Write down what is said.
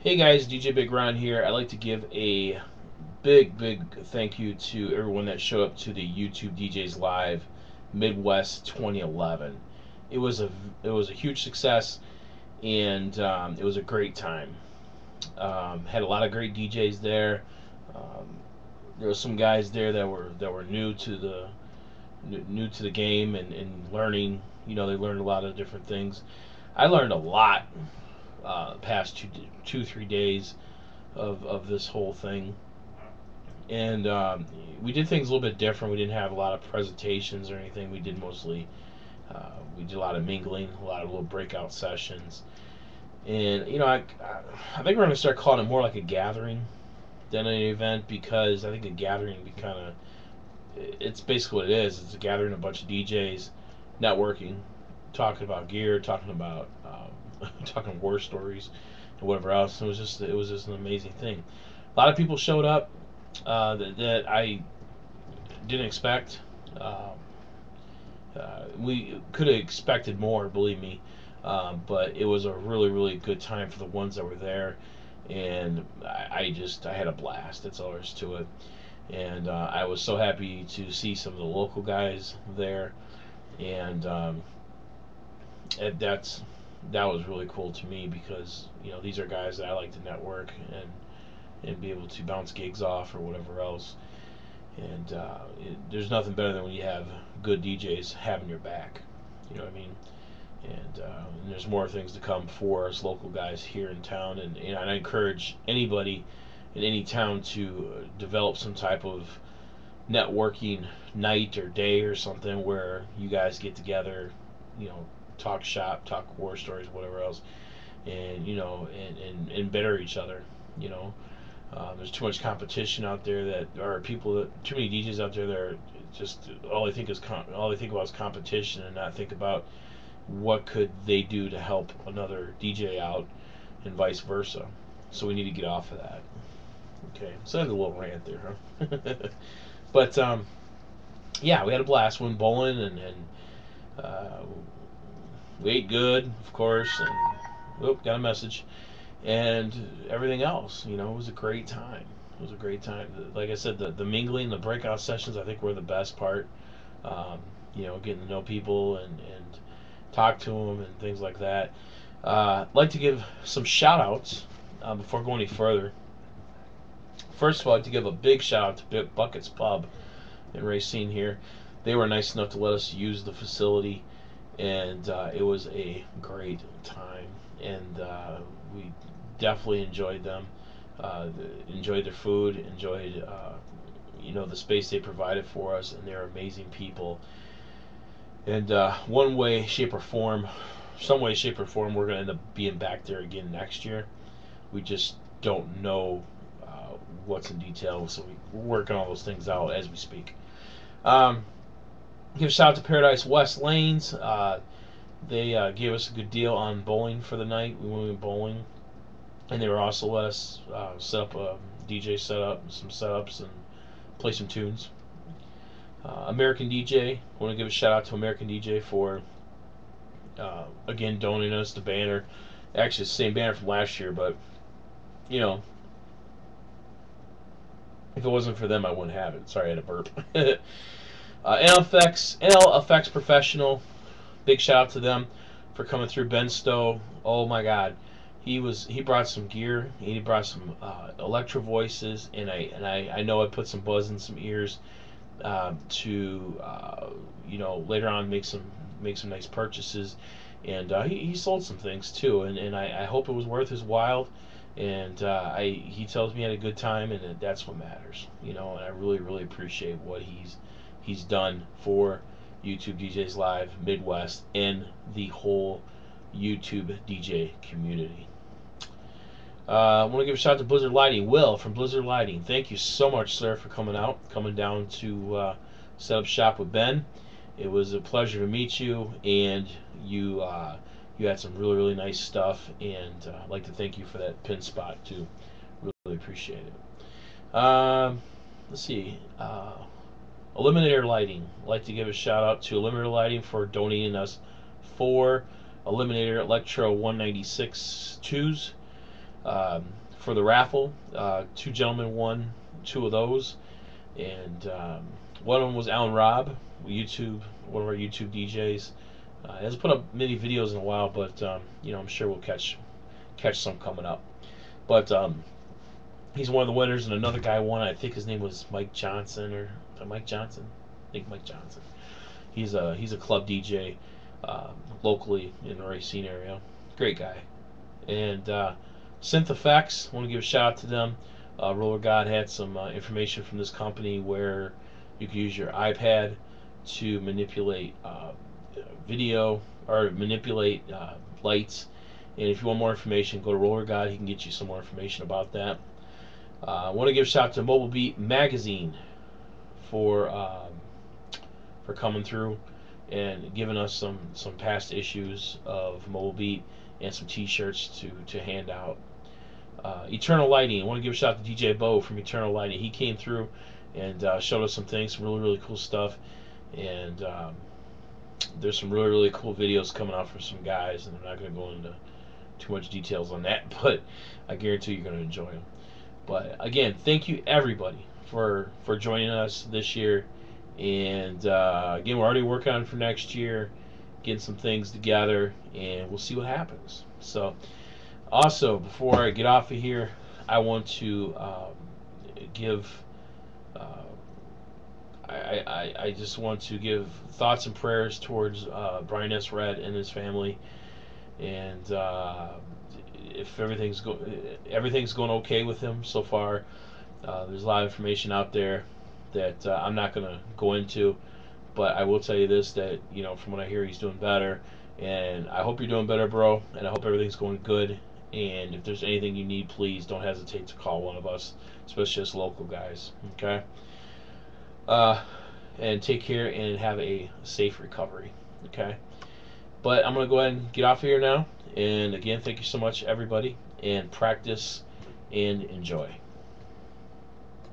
Hey guys, djbigron here. I'd like to give a big thank you to everyone that showed up to the YouTube DJs Live Midwest 2011. It was a huge success, and it was a great time. Had a lot of great DJs there. Um, there were some guys there that were new to the game and learning. You know, they learned a lot of different things. I learned a lot past 3 days of this whole thing. And we did things a little bit different. We didn't have a lot of presentations or anything. We did a lot of mingling, a lot of little breakout sessions. And I think we're going to start calling it more like a gathering than an event, because I think a gathering would be kind of, it's basically what it is. It's a gathering of a bunch of DJs, networking, talking about gear, talking about talking war stories and whatever else. It was just an amazing thing. A lot of people showed up that I didn't expect. Um, we could have expected more, believe me, but it was a really good time for the ones that were there, and I had a blast. That's all there is to it. And I was so happy to see some of the local guys there, and that was really cool to me, because these are guys that I like to network and be able to bounce gigs off or whatever else. And there's nothing better than when you have good DJs having your back. You know what I mean? And there's more things to come for us local guys here in town. And I encourage anybody in any town to develop some type of networking night or day or something where you guys get together, you know, talk shop, talk war stories, whatever else, and and better each other. You know, there's too much competition out there, that or people that too many DJs out there that are just all they think about is competition, and not think about what could they do to help another DJ out, and vice versa. So we need to get off of that. Okay, so I had a little rant there, huh? But yeah, we had a blast. Went bowling, and uh, we ate good, of course, and got a message, and everything else. It was a great time. It was a great time. Like I said, the mingling, the breakout sessions, I think were the best part. Getting to know people and talk to them and things like that. I'd like to give some shout outs before going any further. First of all, I'd like to give a big shout out to Buckets Pub in Racine here. They were nice enough to let us use the facility, and it was a great time. And we definitely enjoyed them. Enjoyed their food. Enjoyed the space they provided for us, and they're amazing people. And some way, shape, or form, we're going to end up being back there again next year. We just don't know what's in detail, so we're working all those things out as we speak. Um, Give a shout out to Paradise West Lanes. They gave us a good deal on bowling for the night. We went bowling, and they were also let us set up a DJ setup, some setups, and play some tunes. American DJ. I want to give a shout out to American DJ for again donating us the banner. Actually, it's the same banner from last year, but you know, if it wasn't for them, I wouldn't have it. Sorry, I had a burp. NL Professional. Big shout out to them for coming through. Ben Stowe. Oh my God, he brought some gear. He brought some electro voices, and I know I put some buzz in some ears to later on make some nice purchases, and he sold some things too, and I hope it was worth his while. And he tells me he had a good time, and that's what matters. And I really appreciate what he's done for YouTube DJs Live Midwest and the whole YouTube DJ community. I want to give a shout out to Blizzard Lighting. Will from Blizzard Lighting, thank you so much, sir, for coming down to set up shop with Ben. It was a pleasure to meet you, and you had some really nice stuff, and I'd like to thank you for that pin spot too. Really appreciate it. Let's see. Eliminator Lighting. I'd like to give a shout out to Eliminator Lighting for donating us 4 Eliminator Electro 196 twos. for the raffle. Two gentlemen won two of those, and one of them was Alan Robb, one of our YouTube DJs. He hasn't put up many videos in a while, but I'm sure we'll catch some coming up. But he's one of the winners, and another guy won. I think his name was Mike Johnson Mike Johnson. I think Mike Johnson. He's a club DJ locally in the Racine area. Great guy. And Synth Effects, I want to give a shout out to them. Roller God had some information from this company where you can use your iPad to manipulate video or manipulate lights. And if you want more information, go to Roller God. He can get you some more information about that. I want to give a shout out to Mobile Beat Magazine for coming through and giving us some past issues of Mobile Beat and some T-shirts to hand out. Eternal Lighting. I want to give a shout out to DJ Bo from Eternal Lighting. He came through and showed us some things, some really, really cool stuff. And there's some really, really cool videos coming out from some guys, and I'm not going to go into too much details on that, but I guarantee you're going to enjoy them. But again, thank you everybody for joining us this year. And again, we're already working on it for next year, getting some things together, and we'll see what happens. So also, before I get off of here, I want to give I just want to give thoughts and prayers towards Brian S. Red and his family. And if everything's going okay with him so far, there's a lot of information out there that I'm not going to go into, but I will tell you this, that from what I hear, he's doing better, and I hope you're doing better, bro, and I hope everything's going good. And if there's anything you need, please don't hesitate to call one of us, especially us local guys. Okay. And take care and have a safe recovery. Okay. But I'm going to go ahead and get off of here now. And again, thank you so much, everybody. And practice and enjoy.